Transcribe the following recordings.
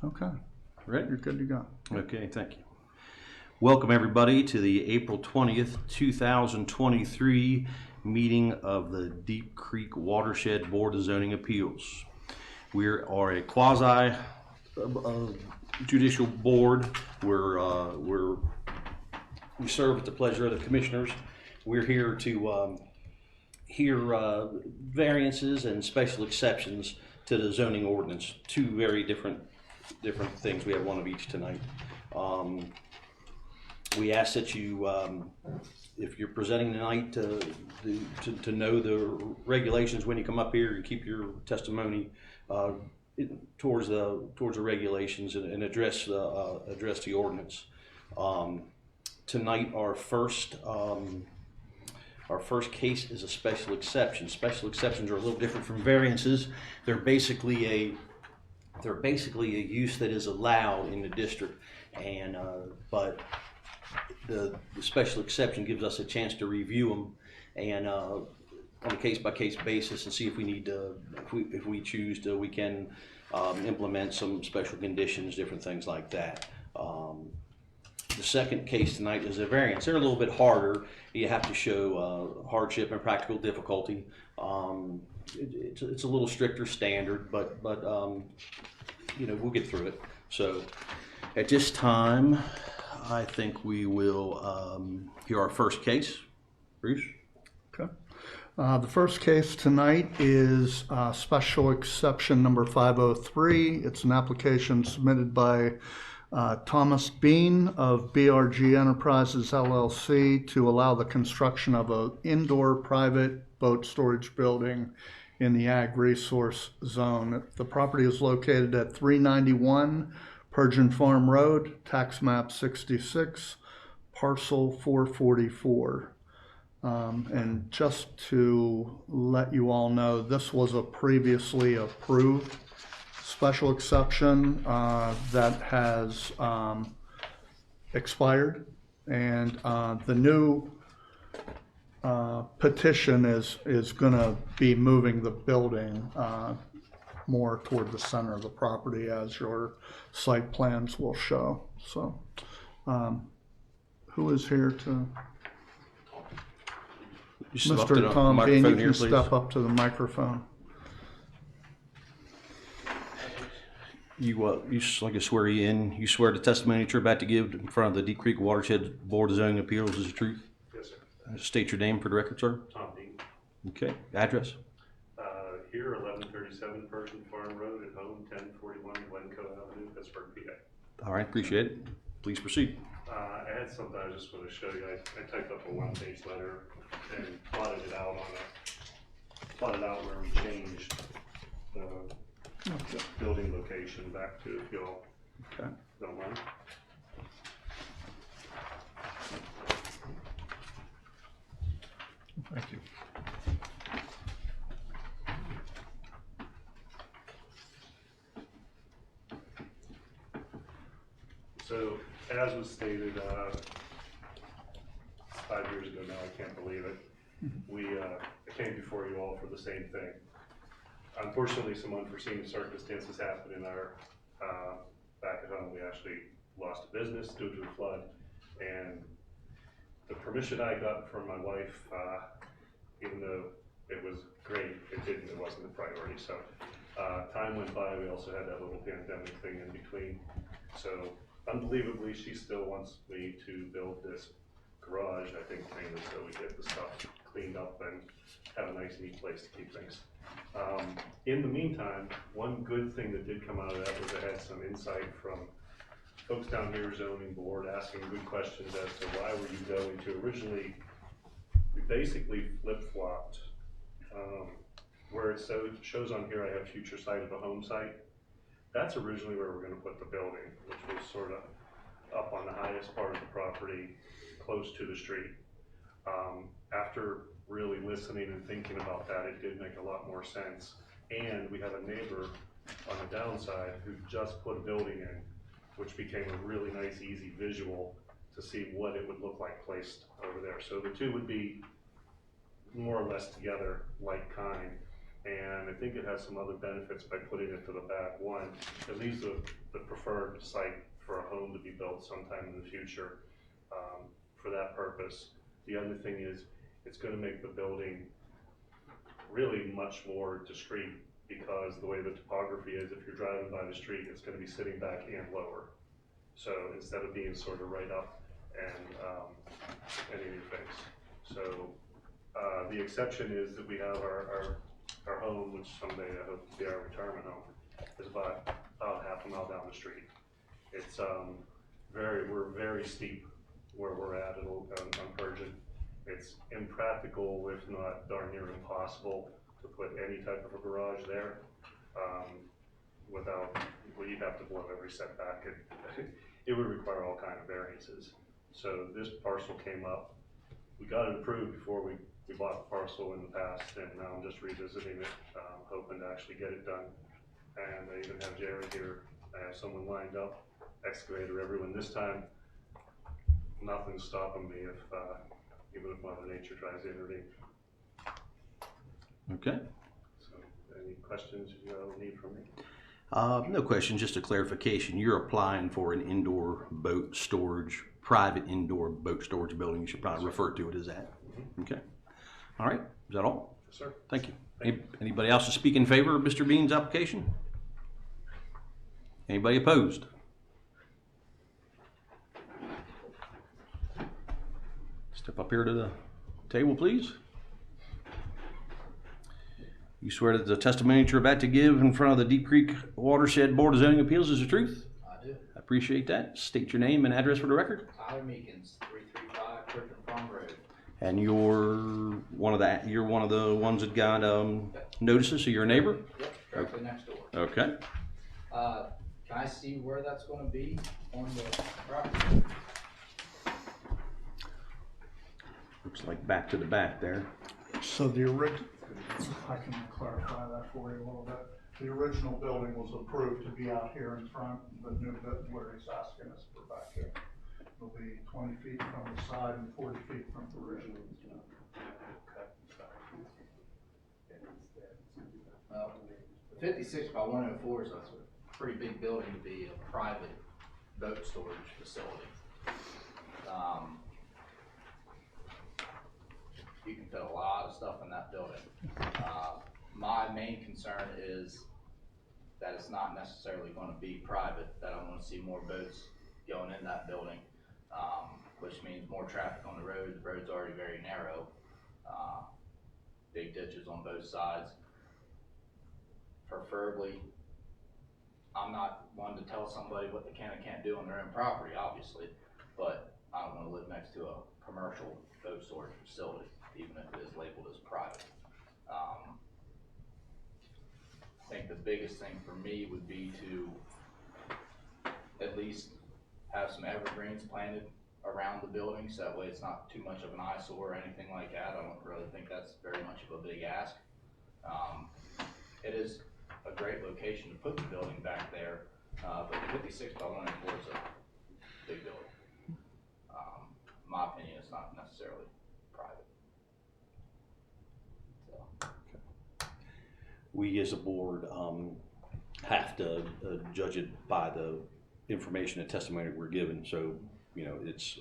Okay, Right? you're good to go. Okay, thank you. Welcome everybody to the April 20th, 2023 meeting of the Deep Creek Watershed Board of Zoning Appeals. We are a quasi judicial board. We serve at the pleasure of the commissioners. We're here to hear variances and special exceptions to the zoning ordinance. Two very different things. We have one of each tonight. We ask that you, if you're presenting tonight, to know the regulations when you come up here and keep your testimony towards the regulations and address the ordinance. Tonight, our first case is a special exception. Special exceptions are a little different from variances. They're basically a use that is allowed in the district, and but the special exception gives us a chance to review them and on a case-by-case basis and see if we need to, if we choose to, we can implement some special conditions, different things like that. The second case tonight is a variance. They're a little bit harder. You have to show hardship and practical difficulty. It's a little stricter standard, but you know, we'll get through it. So at this time, I think we will hear our first case. Bruce? Okay. The first case tonight is special exception number 503. It's an application submitted by Thomas Bean of BRG Enterprises LLC to allow the construction of an indoor private boat storage building in the Ag Resource Zone. The property is located at 391 Persian Farm Road, tax map 66, parcel 444. And just to let you all know, this was a previously approved special exception that has expired, and the new petition is going to be moving the building more toward the center of the property, as your site plans will show. So who is here to? Mr. Tom Bean, you can step up to the microphone. You like to swear you in. You swear the testimony that you're about to give in front of the Deep Creek Watershed Board of Zoning Appeals is the truth? Yes, sir. State your name for the record, sir. Tom Dean. Okay. Address? Here, 1137 Persian Farm Road, at home, 1041 Glencoe Avenue, Pittsburgh, PA. All right, appreciate it. Please proceed. I had something I just want to show you. I typed up a one-page letter and plotted it out where we changed the building location back to, if y'all don't mind. Thank you. So, as was stated 5 years ago now, I can't believe it, we came before you all for the same thing. Unfortunately, some unforeseen circumstances happened in our, back at home. We actually lost a business due to a flood, and the permission I got from my wife, even though it was great, it wasn't a priority. So time went by. We also had that little pandemic thing in between. So unbelievably, she still wants me to build this garage, I think mainly so we get the stuff cleaned up and have a nice neat place to keep things. In the meantime, one good thing that did come out of that was I had some insight from folks down here, zoning board, asking good questions as to why were you going to originally, we basically flip-flopped. Where it shows on here I have future site of a home site. That's originally where we're going to put the building, which was sort of up on the highest part of the property, close to the street. After really listening and thinking about that, it did make a lot more sense. And we have a neighbor on the downside who just put a building in, which became a really nice, easy visual to see what it would look like placed over there. So the two would be more or less together, like kind. And I think it has some other benefits by putting it to the back. One, it leaves the preferred site for a home to be built sometime in the future for that purpose. The other thing is, it's gonna make the building really much more discreet, because the way the topography is, if you're driving by the street, it's gonna be sitting back and lower. So instead of being sort of right up and in your face. So the exception is that we have our home, which someday I hope to be our retirement home, is about half a mile down the street. It's we're very steep where we're at on Persian. It's impractical, if not darn near impossible, to put any type of a garage there without, well, you'd have to blow every setback. It would require all kind of variances. So this parcel came up. We got it approved before we bought the parcel in the past, and now I'm just revisiting it, hoping to actually get it done. And I even have Jerry here. I have someone lined up, excavator, everyone. This time, nothing's stopping me if even if Mother Nature tries to intervene. Okay. So, any questions you need from me? No question, just a clarification. You're applying for an indoor boat storage, private indoor boat storage building. You should probably refer to it as that. Okay. All right. Is that all? Yes, sir. Thank you. Anybody else to speak in favor of Mr. Bean's application? Anybody opposed? Step up here to the table, please. You swear that the testimony that you're about to give in front of the Deep Creek Watershed Board of Zoning Appeals is the truth? I do. I appreciate that. State your name and address for the record. Tyler Meekins, 335 Griffin Farm Road. And you're one of the ones that got notices, so you're a neighbor? Yep, directly next door. Okay. Can I see where that's going to be on the property? Looks like back to the back there. So the I can clarify that for you a little bit. The original building was approved to be out here in front. The new bit where he's asking us for back here. It'll be 20 feet from the side and 40 feet from the rear. The 56 by 104 is a pretty big building to be a private boat storage facility. You can fit a lot of stuff in that building. My main concern is that it's not necessarily going to be private, that I want to see more boats going in that building, which means more traffic on the road. The road's already very narrow, big ditches on both sides. Preferably, I'm not one to tell somebody what they can and can't do on their own property, obviously, but I don't want to live next to a commercial boat storage facility, even if it is labeled as private. I think the biggest thing for me would be to at least have some evergreens planted around the building, so that way it's not too much of an eyesore or anything like that. I don't really think that's very much of a big ask. It is a great location to put the building back there, but the 56 by 104 is a big building. In my opinion, it's not necessarily private. So. We as a board have to judge it by the information and testimony we're given. So, you know, it's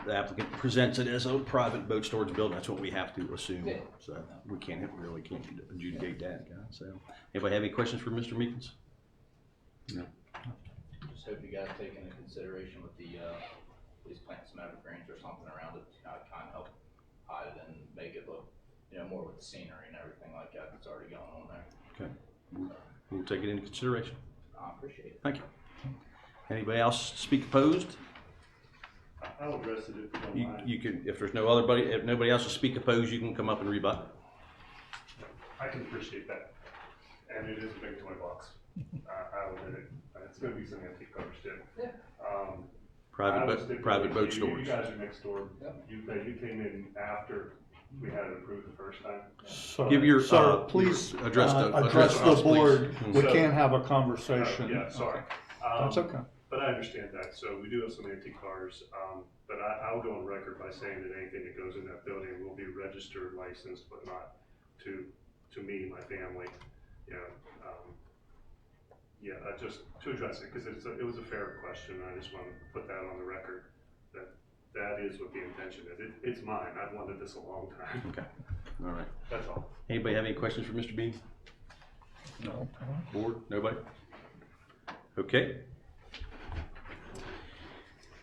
the applicant presents it as a private boat storage building. That's what we have to assume. Yeah. So we really can't adjudicate that, guys. So, anybody have any questions for Mr. Meekins? No. Just hope you guys take into consideration with the, please plant some evergreens or something around it, to kind of help hide it and make it look, more with the scenery and everything like that that's already going on there. Okay. We'll take it into consideration. I appreciate it. Thank you. Anybody else speak opposed? I'll address it if you don't mind. You can, if there's if nobody else will speak opposed, you can come up and rebut. I can appreciate that. And it is a big toy box. I'll admit it. It's going to be some antique garbage too. Yeah. Private boat storage. You guys are next door. Yep. You came in after we had it approved the first time. So, Give your, sir, please address the address the us, board. please. We So- can't have a conversation. Yeah, sorry. That's okay. But I understand that, so we do have some antique cars, but I'll go on record by saying that anything that goes in that building will be registered, licensed, but not to me, my family, you know. Just to address it, because it was a fair question, and I just want to put that on the record, that is what the intention is. It's mine, I've wanted this a long time, Okay, all right. that's all. Anybody have any questions for Mr. Bean? No. Board, nobody? Okay.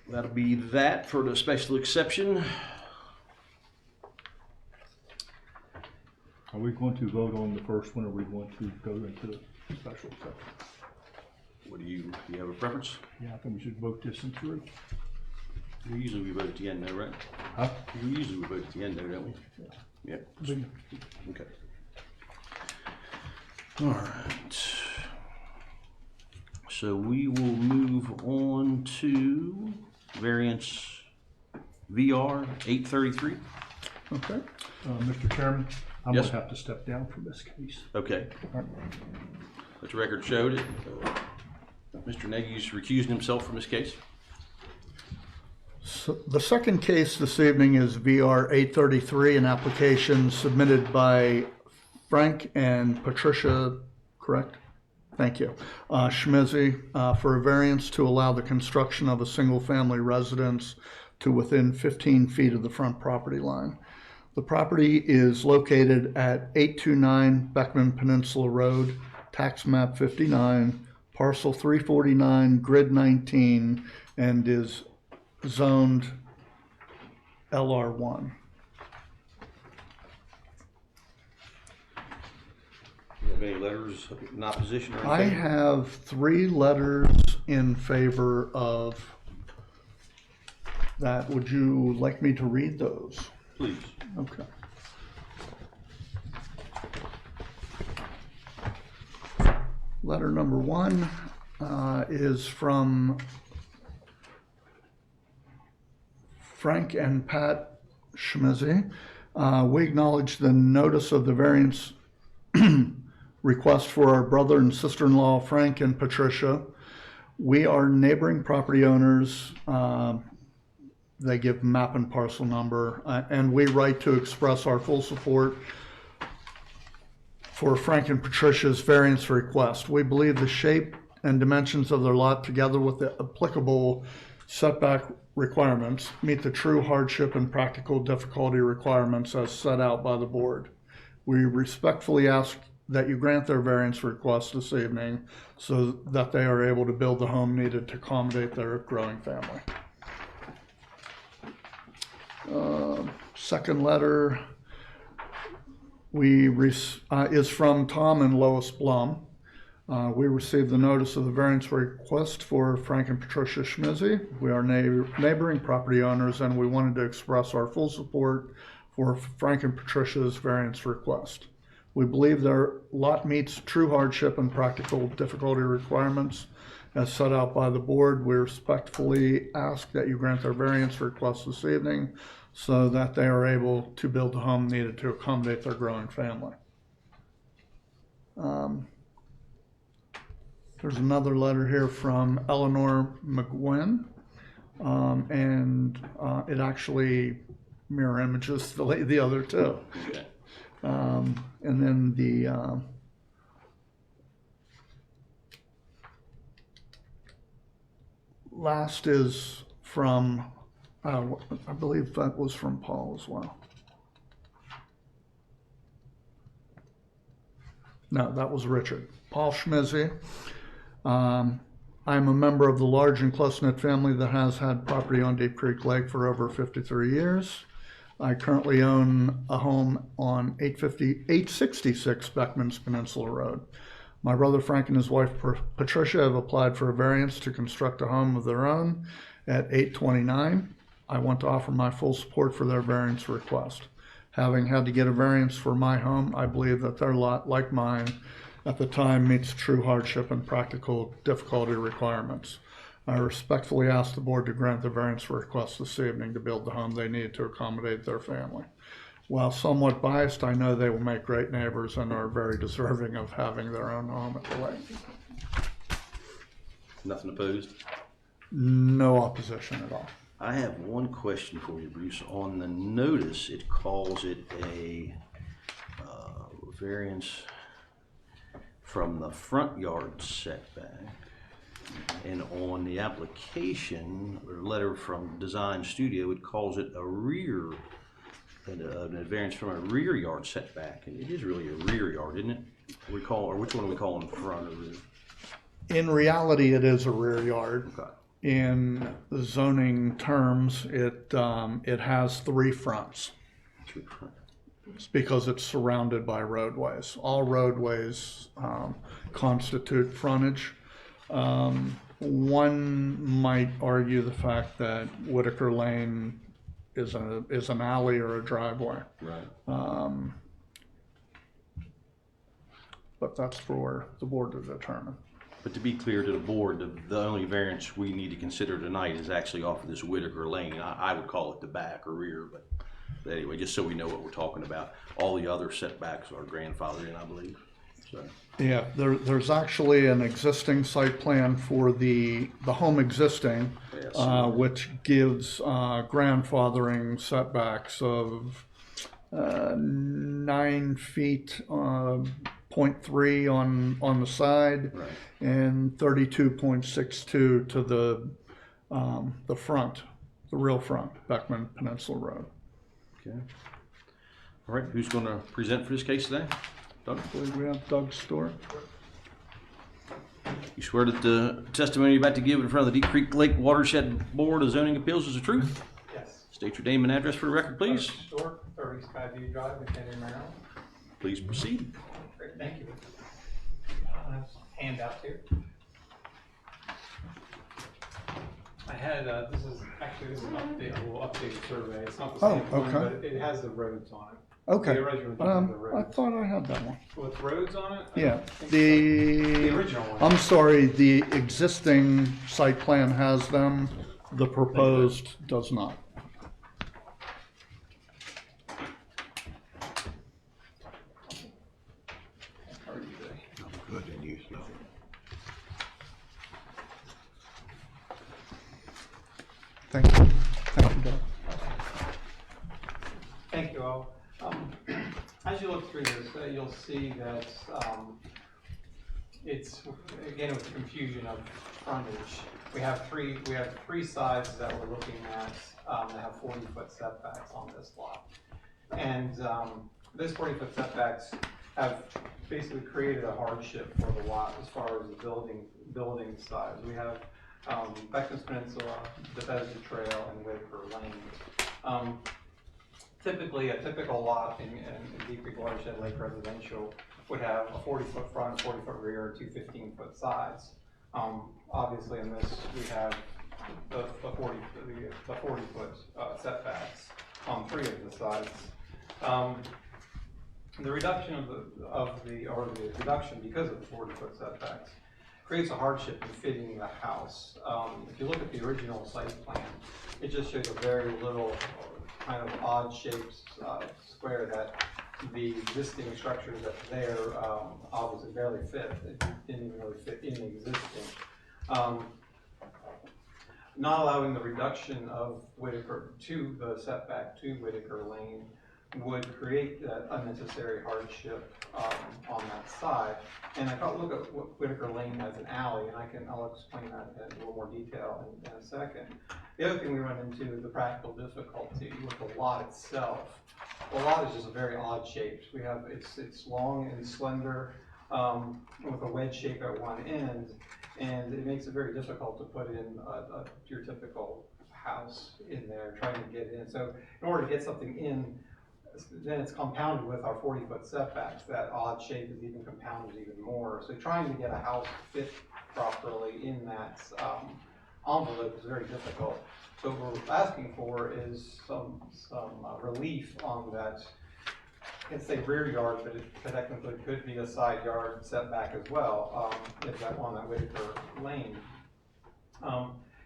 That'll be that for the special exception. Are we going to vote on the first one, or are we going to go into the special exception? What do you have a preference? Yeah, I think we should vote this one through. Usually we vote at the end though, right? Huh? Usually we vote at the end though, don't we? Yeah. Okay. All right. So we will move on to variance VR 833. Okay. Mr. Chairman, I'm Yes. gonna have to step down from this case. Okay. Let the record show that Mr. Nagy's recusing himself from this case. So the second case this evening is VR 833, an application submitted by Frank and Patricia, correct? Thank you. Schmizzy, for a variance to allow the construction of a single-family residence to within 15 feet of the front property line. The property is located at 829 Beckman Peninsula Road, tax map 59, parcel 349, grid 19, and is zoned LR1. Do you have any letters in opposition or I anything? have 3 letters in favor of that. Would you like me to read those? Please. Okay. Letter number 1 is from Frank and Pat Schmizzy. We acknowledge the notice of the variance request for our brother and sister-in-law, Frank and Patricia. We are neighboring property owners. They give map and parcel number, and we write to express our full support for Frank and Patricia's variance request. We believe the shape and dimensions of their lot, together with the applicable setback requirements, meet the true hardship and practical difficulty requirements as set out by the board. We respectfully ask that you grant their variance request this evening so that they are able to build the home needed to accommodate their growing family. Second letter is from Tom and Lois Blum. We received the notice of the variance request for Frank and Patricia Schmizzy. We are neighboring property owners, and we wanted to express our full support for Frank and Patricia's variance request. We believe their lot meets true hardship and practical difficulty requirements as set out by the board. We respectfully ask that you grant their variance request this evening so that they are able to build the home needed to accommodate their growing family. There's another letter here from Eleanor McGuinn, and it actually mirror images the other two. Okay. And then the last is from, I believe that was from Paul as well. No, that was Richard. Paul Schmizzy. I'm a member of the large and close-knit family that has had property on Deep Creek Lake for over 53 years. I currently own a home on 866 Beckman's Peninsula Road. My brother Frank and his wife Patricia have applied for a variance to construct a home of their own at 829. I want to offer my full support for their variance request. Having had to get a variance for my home, I believe that their lot, like mine, at the time meets true hardship and practical difficulty requirements. I respectfully ask the board to grant the variance request this evening to build the home they need to accommodate their family. While somewhat biased, I know they will make great neighbors and are very deserving of having their own home at the lake. Nothing opposed? No opposition at all. I have one question for you, Bruce. On the notice, it calls it a variance from the front yard setback. And on the application, or letter from Design Studio, it calls it a rear, a variance from a rear yard setback. And it is really a rear yard, isn't it? Or which one are we calling front or rear? In reality, it is a rear yard. Okay. In zoning terms, it has three fronts. Three front. It's because it's surrounded by roadways. All roadways constitute frontage. One might argue the fact that Whitaker Lane is an alley or a driveway. Right. But that's for the board to determine. But to be clear to the board, the only variance we need to consider tonight is actually off of this Whitaker Lane. I would call it the back or rear, but anyway, just so we know what we're talking about. All the other setbacks are grandfathered in, I believe. So. Yeah, there's actually an existing site plan for the home existing, Yes. which gives grandfathering setbacks of 9 feet, 0.3 on the side, Right. and 32.62 to the front, the real front, Beckman Peninsula Road. Okay. All right, who's going to present for this case today? Doug? I believe we have Doug Stewart. You swear that the testimony you're about to give in front of the Deep Creek Lake Watershed Board of Zoning Appeals is the truth? Yes. State your name and address for the record, please. Store, 30 Skyview Drive, McHenry, Maryland. Please proceed. Great, thank you. I have some handouts here. I had, this is an update, a little updated survey. It's not the Oh, same one, okay. but it has the roads on it. Okay. The original didn't have the I roads. thought I had that one. With roads on it? I Yeah, don't think so. The the, original one. I'm sorry, the existing site plan has them, the proposed does not. How are you today? Good, and you, no. Thank you. Thank you, Doug. Thank you all. As you look through this, you'll see that it's, again, with the confusion of frontage. We have three sides that we're looking at that have 40-foot setbacks on this lot. And those 40-foot setbacks have basically created a hardship for the lot as far as the building size. We have Beckman's Peninsula, Bethesda Trail, and Whitaker Lane. Typically, a typical lot in Deep Creek Watershed Lake Residential would have a 40-foot front, 40-foot rear, and two 15-foot sides. Obviously, in this, we have the 40-foot setbacks on three of the sides. The reduction the reduction because of the 40-foot setbacks creates a hardship in fitting the house. If you look at the original site plan, it just shows a very little kind of odd shaped square that the existing structure that's there obviously barely fit. It didn't even really fit in the existing. Not allowing the reduction of Whitaker to the setback to Whitaker Lane would create that unnecessary hardship on that side. And I thought, look at what Whitaker Lane as an alley, and I'll explain that in a little more detail in a second. The other thing we run into is the practical difficulty with the lot itself. The lot is just a very odd shape. We have it's long and slender with a wedge shape at one end, and it makes it very difficult to put in your typical house in there, trying to get it in. So in order to get something in, then it's compounded with our 40-foot setbacks. That odd shape is even compounded even more. So trying to get a house to fit properly in that envelope is very difficult. So what we're asking for is some relief on that. It's a rear yard, but it technically could be a side yard setback as well, if that on that Whitaker Lane.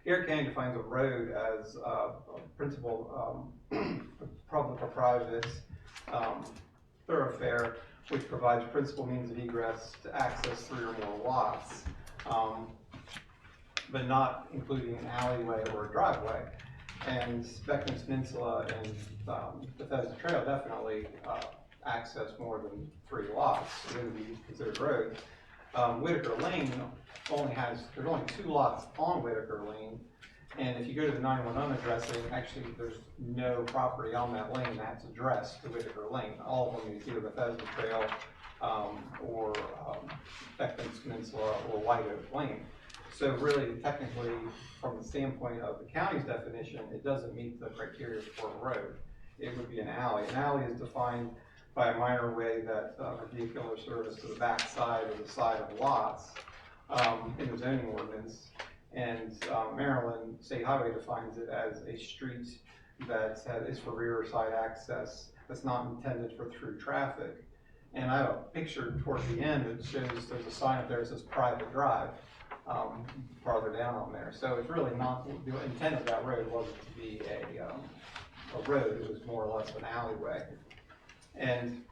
Garrett County defines a road as a principal public or private thoroughfare which provides principal means of egress to access three or more lots. but not including an alleyway or a driveway. And Beckman's Peninsula and Bethesda Trail definitely access more than 3 lots, so they would be considered roads. Whitaker Lane there's only 2 lots on Whitaker Lane, and if you go to the 911 addressing, actually there's no property on that lane that's addressed to Whitaker Lane. All of them is either Bethesda Trail or Beckman's Peninsula or White Oak Lane. So really, technically, from the standpoint of the county's definition, it doesn't meet the criteria for a road. It would be an alley. An alley is defined by a minor way that vehicular service to the back side or the side of lots in the zoning ordinance. And Maryland State Highway defines it as a street that is for rear side access that's not intended for through traffic. And I have a picture towards the end that shows there's a sign up there that says private drive farther down on there. So it's really not, the intent of that road wasn't to be a road, it was more or less an alleyway. And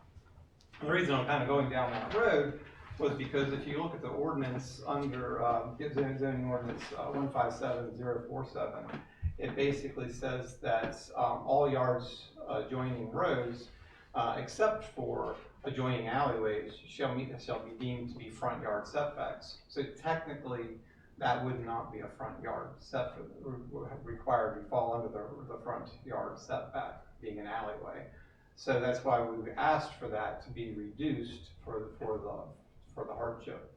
the reason I'm kind of going down that road was because if you look at the ordinance under zoning ordinance 157047, it basically says that all yards adjoining roads, except for adjoining alleyways, shall be deemed to be front yard setbacks. So technically, that would not be a front yard setback required to fall under the front yard setback, being an alleyway. So that's why we asked for that to be reduced for the hardship.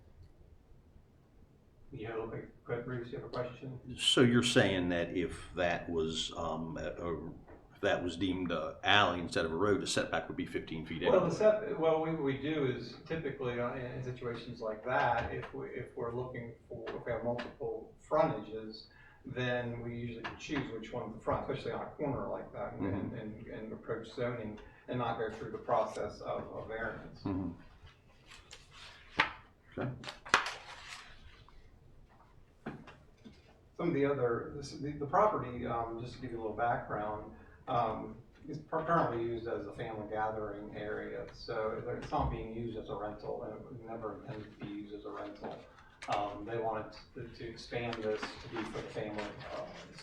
You know, Bruce, you have a question? So you're saying that if that was deemed an alley instead of a road, the setback would be 15 feet anyway? What we do is typically in situations like that, if we're looking for, if we have multiple frontages, then we usually choose which one of the front, especially on a corner like that, and approach zoning and not go through the process of variance. Mm-hmm. Okay. Some of the other, the property, just to give you a little background, is currently used as a family gathering area. So it's not being used as a rental, and it was never intended to be used as a rental. They wanted to expand this to be for the family.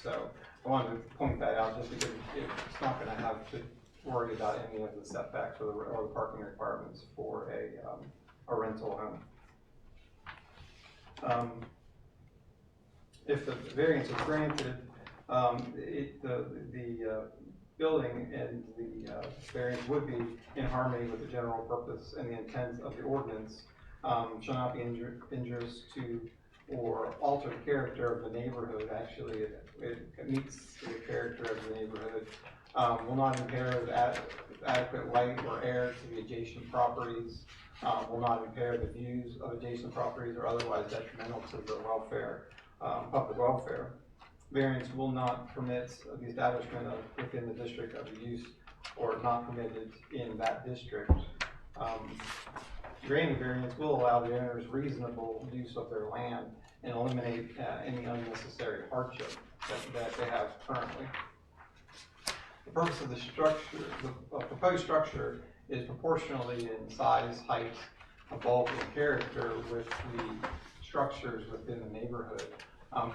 So I wanted to point that out just because it's not going to have to worry about any of the setbacks or the parking requirements for a rental home. If the variance is granted, the building and the variance would be in harmony with the general purpose and the intent of the ordinance. Shall not be injurious to or alter the character of the neighborhood. Actually, it meets the character of the neighborhood. Will not impair the adequate light or air to the adjacent properties. Will not impair the views of adjacent properties or otherwise detrimental to the welfare, public welfare. Variance will not permit the establishment of within the district of a use or not permitted in that district. Granting variance will allow the owners reasonable use of their land and eliminate any unnecessary hardship that they have currently. The purpose of the structure, the proposed structure, is proportionally in size, height, bulk, and character with the structures within the neighborhood.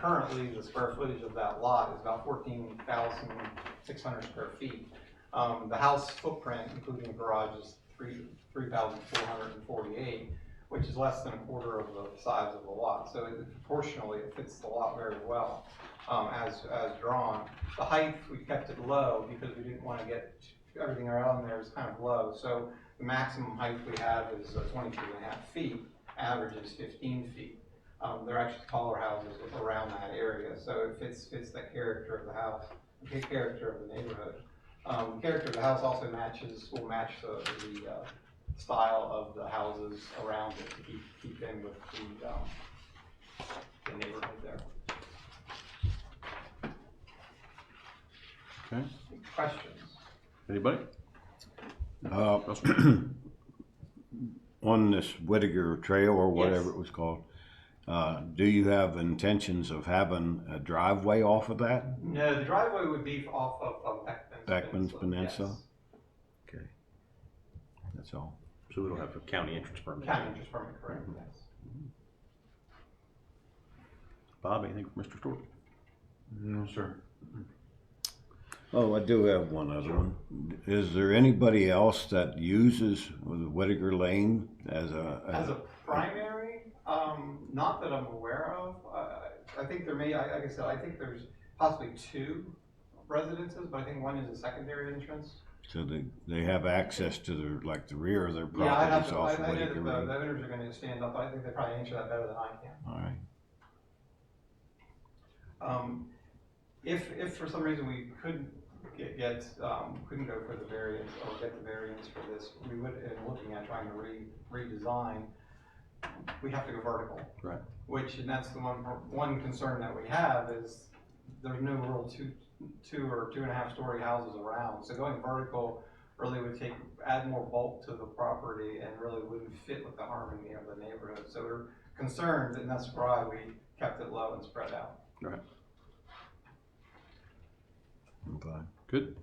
Currently, the square footage of that lot is about 14,600 square feet. The house footprint, including the garage, is 3,448, which is less than a quarter of the size of the lot. So proportionally, it fits the lot very well as drawn. The height, we kept it low because we didn't want to get everything around there is kind of low. So the maximum height we have is 22.5 feet. Average is 15 feet. There are actually taller houses around that area, so it fits the character of the house, the character of the neighborhood. The character of the house also will match the style of the houses around it to keep in with the neighborhood there. Okay. Questions? Anybody? On this Whittaker Trail or whatever it was called, do you have intentions of having a driveway off of that? No, the driveway would be off of Beckman's Peninsula? Yes. Okay, that's all. So we don't have a county entrance permit? County interest permit, correct, yes. Bob, anything from Mr. Stewart? No, sir. Oh, I do have one other one. Is there anybody else that uses Whittaker Lane as As a primary, not that I'm aware of. I think there may, like I said, I think there's possibly 2 residences, but I think one is a secondary entrance. so they have access to their, like the rear of their Yeah, I have properties to, off I of know that Whittaker the Lane? owners are gonna stand up, I think they probably answer that better than I can. All right. If for some reason we couldn't couldn't go for the variance or get the variance for this, we would, in looking at trying to redesign, we have to go vertical. Right. And that's the one concern that we have is there's no real two or 2.5 story houses around. So going vertical really would add more bulk to the property and really wouldn't fit with the harmony of the neighborhood. So we're concerned, and that's why we kept it low and spread out. Right. Okay. Good.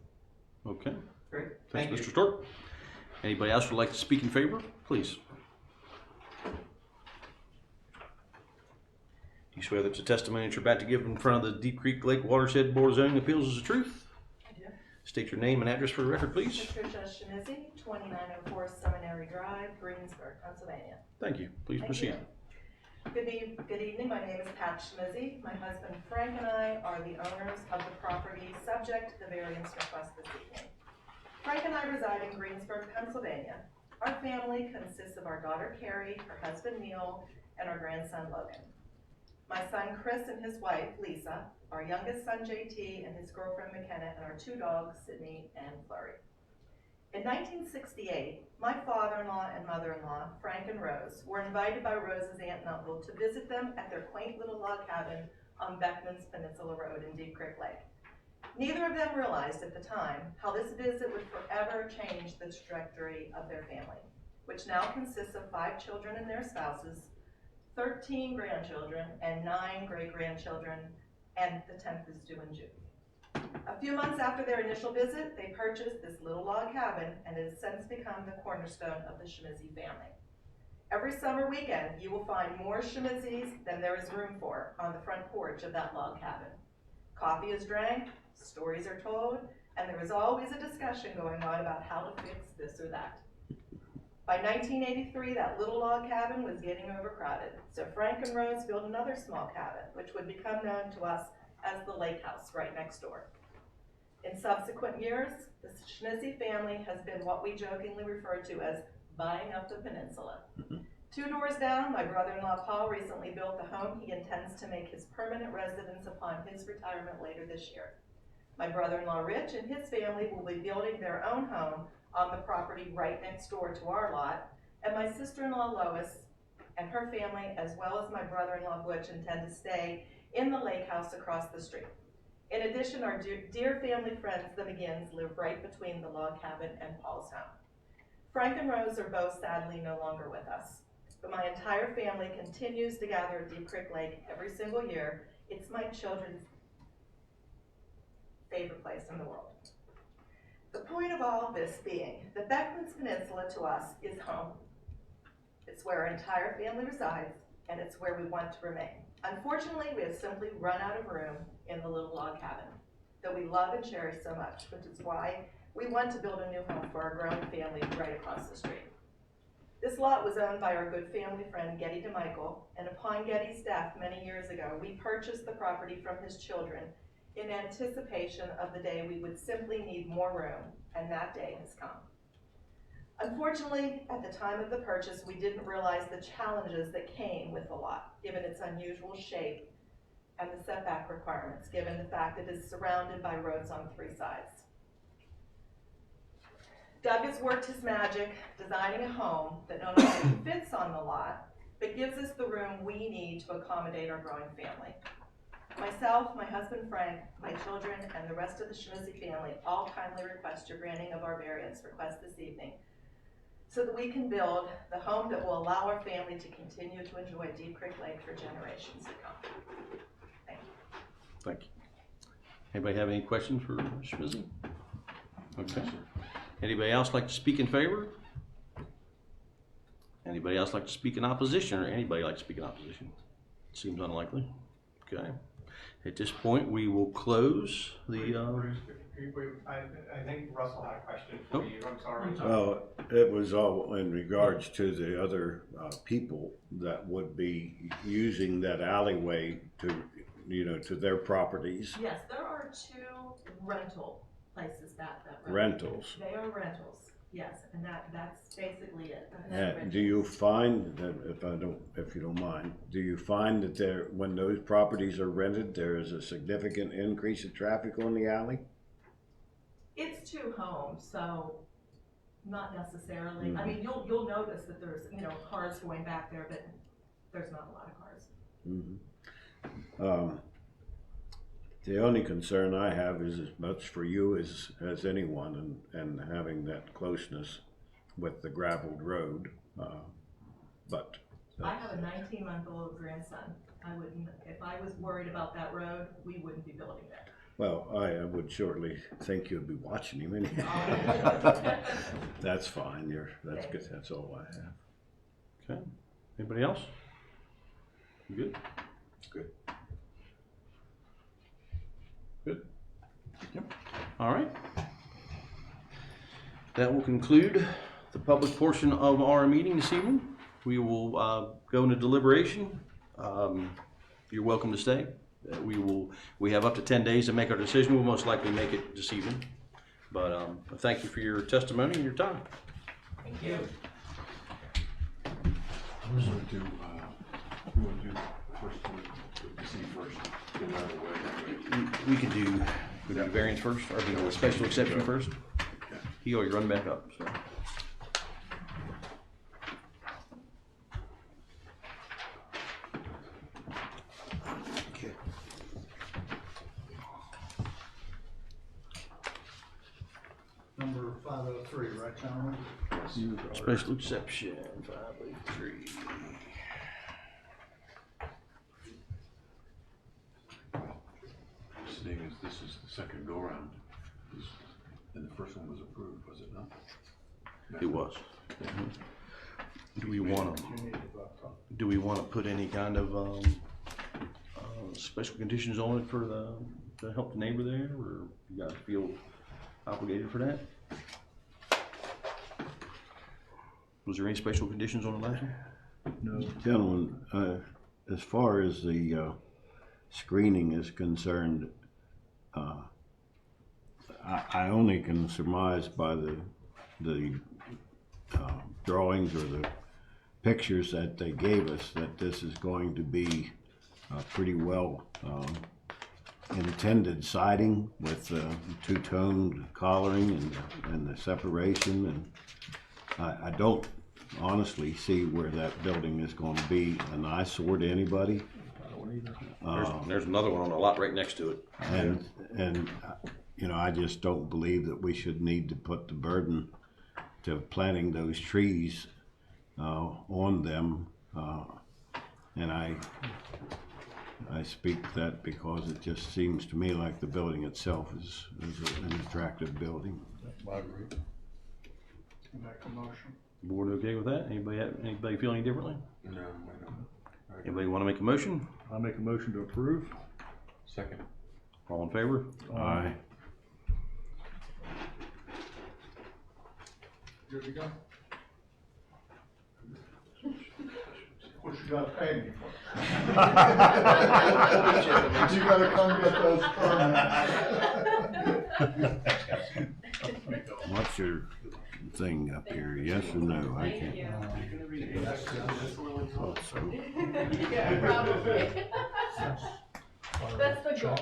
Okay. Great, Thanks, thank you. Mr. Stewart. Anybody else would like to speak in favor? Please. Do you swear that the testimony that you're about to give in front of the Deep Creek Lake Watershed Board of Zoning Appeals is the truth? I do. State your name and address for the record, please. Patricia Schmizzi, 2904 Seminary Drive, Greensburg, Pennsylvania. Thank you. Please Thank proceed. you. Good evening. My name is Pat Schmizzi. My husband Frank and I are the owners of the property subject to the variance request this evening. Frank and I reside in Greensburg, Pennsylvania. Our family consists of our daughter Carrie, her husband Neil, and our grandson Logan. My son Chris and his wife Lisa, our youngest son JT and his girlfriend McKenna, and our 2 dogs Sydney and Flurry. In 1968, my father-in-law and mother-in-law, Frank and Rose, were invited by Rose's aunt and uncle to visit them at their quaint little log cabin on Beckman's Peninsula Road in Deep Creek Lake. Neither of them realized at the time how this visit would forever change the trajectory of their family, which now consists of 5 children and their spouses, 13 grandchildren, and 9 great-grandchildren, and the 10th is due in June. A few months after their initial visit, they purchased this little log cabin, and it has since become the cornerstone of the Schmizzi family. Every summer weekend, you will find more Schmizzis than there is room for on the front porch of that log cabin. Coffee is drank, stories are told, and there is always a discussion going on about how to fix this or that. By 1983, that little log cabin was getting overcrowded, so Frank and Rose built another small cabin, which would become known to us as the lake house right next door. In subsequent years, the Schmizzi family has been what we jokingly refer to as buying up the peninsula. 2 doors down, my brother-in-law Paul recently built the home he intends to make his permanent residence upon his retirement later this year. My brother-in-law Rich and his family will be building their own home on the property right next door to our lot, and my sister-in-law Lois and her family, as well as my brother-in-law Butch, intend to stay in the lake house across the street. In addition, our dear family friends, the McGinns, live right between the log cabin and Paul's home. Frank and Rose are both sadly no longer with us, but my entire family continues to gather at Deep Creek Lake every single year. It's my children's favorite place in the world. The point of all of this being, the Beckman's Peninsula to us is home. It's where our entire family resides, and it's where we want to remain. Unfortunately, we have simply run out of room in the little log cabin that we love and cherish so much, which is why we want to build a new home for our growing family right across the street. This lot was owned by our good family friend Getty DeMichael, and upon Getty's death many years ago, we purchased the property from his children in anticipation of the day we would simply need more room, and that day has come. Unfortunately, at the time of the purchase, we didn't realize the challenges that came with the lot, given its unusual shape and the setback requirements, given the fact that it is surrounded by roads on 3 sides. Doug has worked his magic designing a home that not only fits on the lot, but gives us the room we need to accommodate our growing family. Myself, my husband Frank, my children, and the rest of the Schmizzi family all kindly request your granting of our variance request this evening so that we can build the home that will allow our family to continue to enjoy Deep Creek Lake for generations to come. Thank you. Thank you. Anybody have any questions for Schmizzi? Okay. Anybody else like to speak in favor? Anybody else like to speak in opposition, or anybody like to speak in opposition? Seems unlikely. Okay. At this point, we will close the, I think Russell had a question for you, I'm sorry. Well, it was all in regards to the other people that would be using that alleyway to, to their properties, Yes, there are 2 rental places that rentals. They are rentals, yes, and that's basically it. Do you find that, if you don't mind, do you find that there, when those properties are rented, there is a significant increase of traffic on the alley? It's 2 homes, so not necessarily. I mean, you'll notice that there's, cars going back there, but there's not a lot of cars. Mm-hmm. The only concern I have is as much for you as anyone, and having that closeness with the gravelled road, but. I have a 19-month-old grandson. I wouldn't, if I was worried about that road, we wouldn't be building there. Well, I would shortly think you'd be watching him anyhow. That's fine, that's good, that's all I have. okay. Anybody else? You good? Good. Good. Yep. All right. That will conclude the public portion of our meeting this evening. We will go into deliberation. You're welcome to stay. We have up to 10 days to make our decision. We'll most likely make it this evening. But thank you for your testimony and your time. Thank you. We want to do first one, to see first, get it out of the way. We could do variance first, or do a special exception first. He already run back up, so. Number 503, right, gentlemen? Special exception, 503. Seeing as this is the second go-round, and the first one was approved, was it not? It was. Do we want to put any kind of special conditions on it to help the neighbor there, or you guys feel obligated for that? Was there any special conditions on the last one? No. Gentlemen, as far as the screening is concerned, I only can surmise by the drawings or the pictures that they gave us that this is going to be pretty well intended siding with two-toned collaring and the separation, and I don't honestly see where that building is going to be an eyesore to anybody. There's another one on the lot right next to it. And I just don't believe that we should need to put the burden to planting those trees on them. And I speak that because it just seems to me like the building itself is an attractive building. I agree. Make a motion. Board okay with that? Anybody feel any differently? No, I don't. Anybody want to make a motion? I make a motion to approve. Second. All in favor? Aye. Good to go. What you gotta pay me for? You gotta come get those permits. What's your thing up here? Yes or no? I can't. Thought so. Yeah, probably. That's the goal.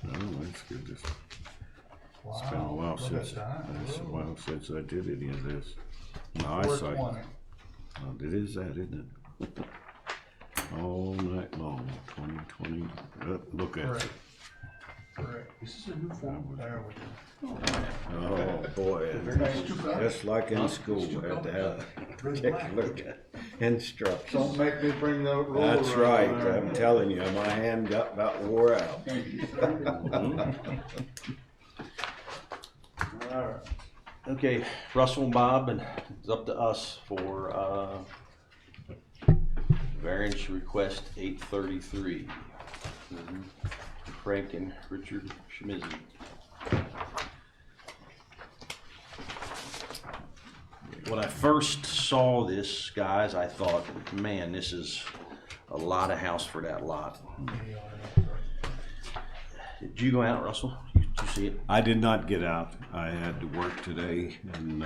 Oh, that's good. It's been a while since I did any of this. My eyesight. 420. Oh, it is that, isn't it? All night long, 2020. Look at it. Correct. This is a new form. There we go. Oh, boy. Just like in school, we had to have particular instructions. Don't make me bring the ruler. That's right. around. I'm telling you, my hand got about wore out. All right. Variance request 833. Frank and Richard Schmizzy. When I first saw this, guys, I thought, man, this is a lot of house for that lot. Did you go out, Russell? Did you see it? I did not get out. I had to work today, and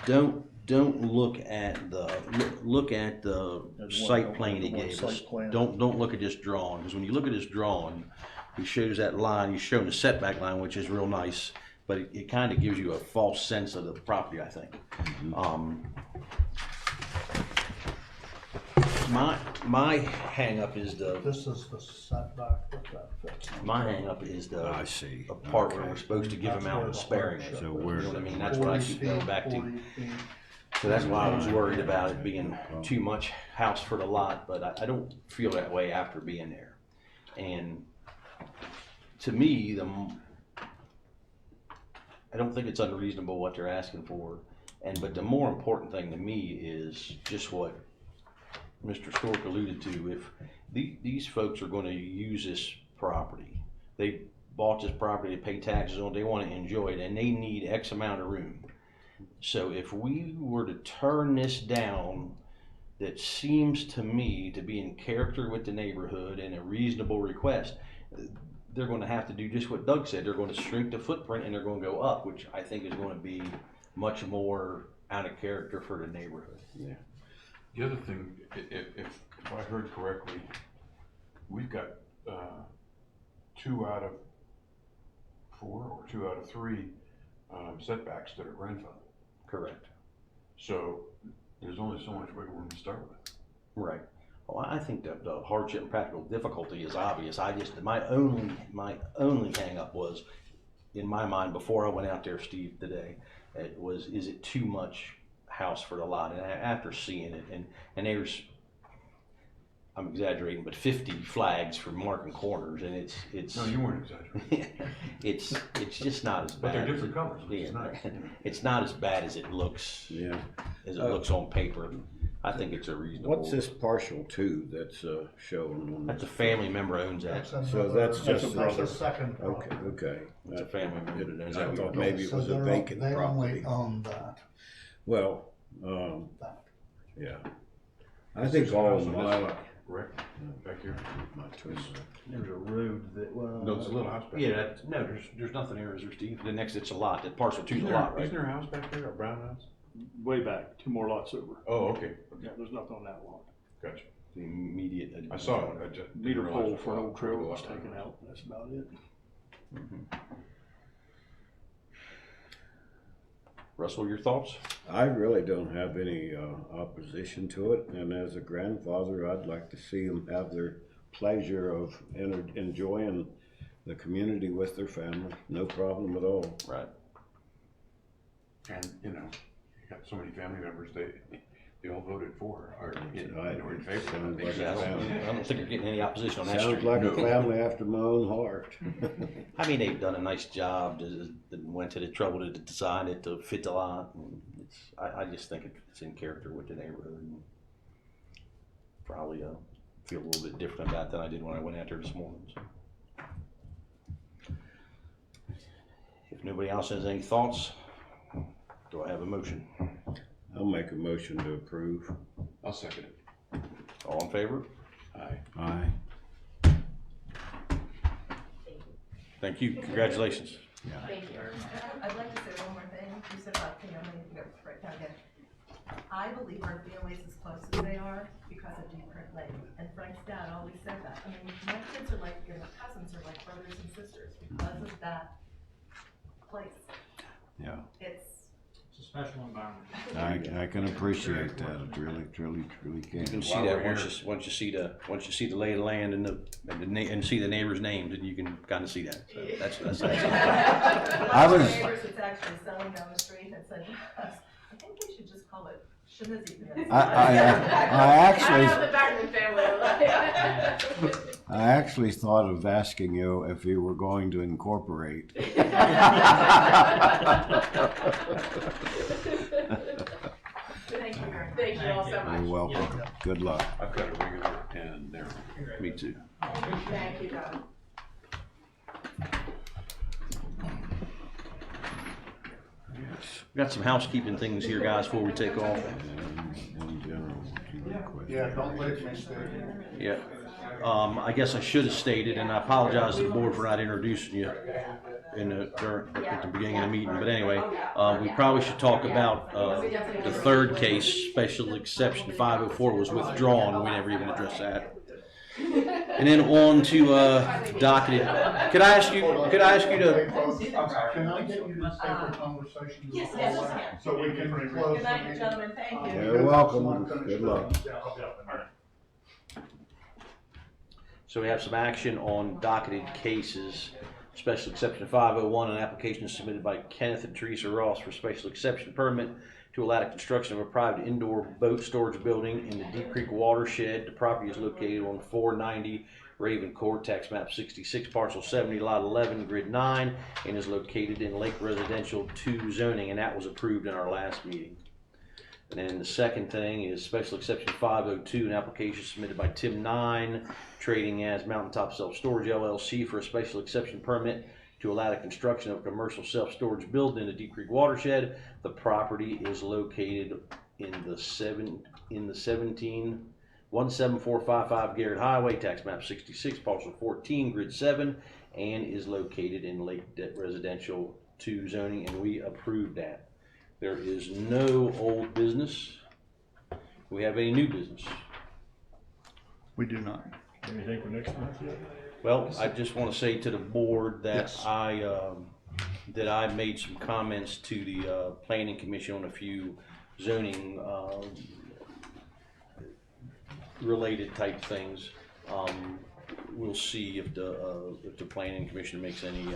Don't look at the site plan he gave us. Don't look at this drawing, because when you look at this drawing, he shows that line. He's showing the setback line, which is real nice, but it kind of gives you a false sense of the property, I think. My hang up is This is the setback with that fits. my hang up is I see. the part where Okay. we're supposed to give him out and sparing it. So You we're- know what I mean? That's what I keep going back to. 40 feet. So that's why I was worried about it being too much house for the lot, but I don't feel that way after being there. And to me, I don't think it's unreasonable what they're asking for. But the more important thing to me is just what Mr. Stork alluded to. If these folks are gonna use this property, they bought this property, they pay taxes on it, they wanna enjoy it, and they need X amount of room. So if we were to turn this down, that seems to me to be in character with the neighborhood and a reasonable request, they're gonna have to do just what Doug said. They're gonna shrink the footprint and they're gonna go up, which I think is gonna be much more out of character for the neighborhood. Yeah. The other thing, if I heard correctly, we've got 2 out of 4 or 2 out of 3 setbacks that are grandfathered. Correct. So there's only so much wiggle room to start with. Right. Well, I think that the hardship and practical difficulty is obvious. My only hang up was, in my mind, before I went out there, Steve, today, is it too much house for the lot? And after seeing it, and there's, I'm exaggerating, but 50 flags for marking corners, and it's. No, you weren't exaggerating. it's just not as bad. But they're as different it- colors, which is yeah. nice. It's not as bad as it looks. Yeah. As it looks on paper. I think it's a reasonable. What's this partial to that's shown on? That's a family member owns that. So that's just That's a second Okay, property. okay. It's a family member that owns I that. thought maybe it So was a they're- vacant They only property. own that. Well, That. yeah. I think all There's a house on this my, lot, correct, back here. my twins. There's a road that, well. No, there's a little house back Yeah, there. there's nothing there, is there, Steve? The next, it's a lot, that parcel two's Isn't a there, lot, right? isn't there a house back there, a brown house? Way back, 2 more lots over. Oh, okay, Yeah, there's nothing on that lot. gotcha. The immediate. I saw it, I just. didn't Meter realize pole it for an was old trailer a was lot. taken out, that's about it. Russell, your thoughts? I really don't have any opposition to it, and as a grandfather, I'd like to see them have their pleasure of enjoying the community with their family. No problem at all. Right. And, you know, you got so many family members, they all voted for, or in favor. Sounds like Yeah, a family. I don't think you're getting any opposition on that Sounds street. like a family after my own heart. I mean, they've done a nice job, went to the trouble to design it to fit the lot. And I just think it's in character with the neighborhood. And probably feel a little bit different about that than I did when I went out there this morning. So. If nobody else has any thoughts, do I have a motion? I'll make a motion to approve. I'll second it. All in favor? Aye. Aye. Thank you. Congratulations. Thank you. I'd like to say one more thing. You said about family, you know, right down again. I believe our families as close as they are because of Deep Creek Lake. And Frank's dad always said that. I mean, my kids are like, you know, cousins are like brothers and sisters because of that place. Yeah, It's It's a special environment. I can appreciate that. It really can. You can see While that we're once you see the lay of the land and see the neighbors' names, and you can kind of see that. So that's I was- neighbors that's actually selling down the street and said, I think we should just call it Shimizi Peninsula. I actually- I know the Barton family. I actually thought of asking you if you were going to incorporate. Thank you very much. Thank you all so much. You're welcome. Good luck. I've got a regular and there. Me too. Thank you, Don. We got some housekeeping things here, guys, before we take off. In general, what you request. Yeah, don't leave me, Steve. Yeah. I guess I should have stated, and I apologize to the board for not introducing you at the beginning of the meeting, but anyway, we probably should talk about, the third case, special exception 504 was withdrawn, we never even addressed that. And then on to, docketed, could I ask you to, Can I get you to take the conversation? Yes, yes, you can. So we can close Good the night, meeting? gentlemen, thank you. You're welcome. Good luck. So we have some action on docketed cases. Special exception 501, an application submitted by Kenneth and Teresa Ross for special exception permit to allow the construction of a private indoor boat storage building in the Deep Creek Watershed. The property is located on 490 Raven Court, tax map 66, parcel 70, lot 11, grid 9, and is located in Lake Residential 2 zoning, and that was approved in our last meeting. And then the second thing is special exception 502, an application submitted by Tim 9, trading as Mountaintop Self-Storage LLC for a special exception permit to allow the construction of a commercial self-storage building in the Deep Creek Watershed. The property is located in the 17455 Garrett Highway, tax map 66, parcel 14, grid 7, and is located in Lake Residential 2 zoning, and we approved that. There is no old business. Do we have any new business? We do not. Anything for next month yet? Well, I just want to say to the board that Yes. I made some comments to the planning commission on a few zoning related type things. We'll see if the planning commission makes any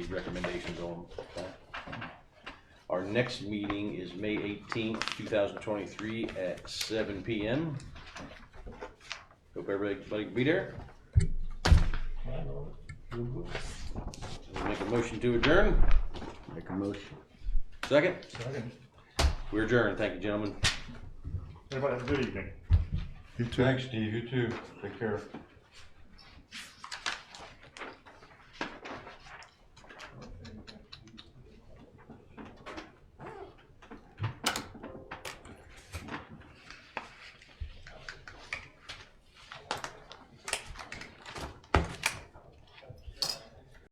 recommendations on that. Our next meeting is May 18th, 2023 at 7 p.m. Hope everybody can be there. We'll make a motion to adjourn. Make a motion. Second? Second. We're adjourned. Thank you, gentlemen. Everybody have a good evening. You too. Thanks, Steve. You too. Take care.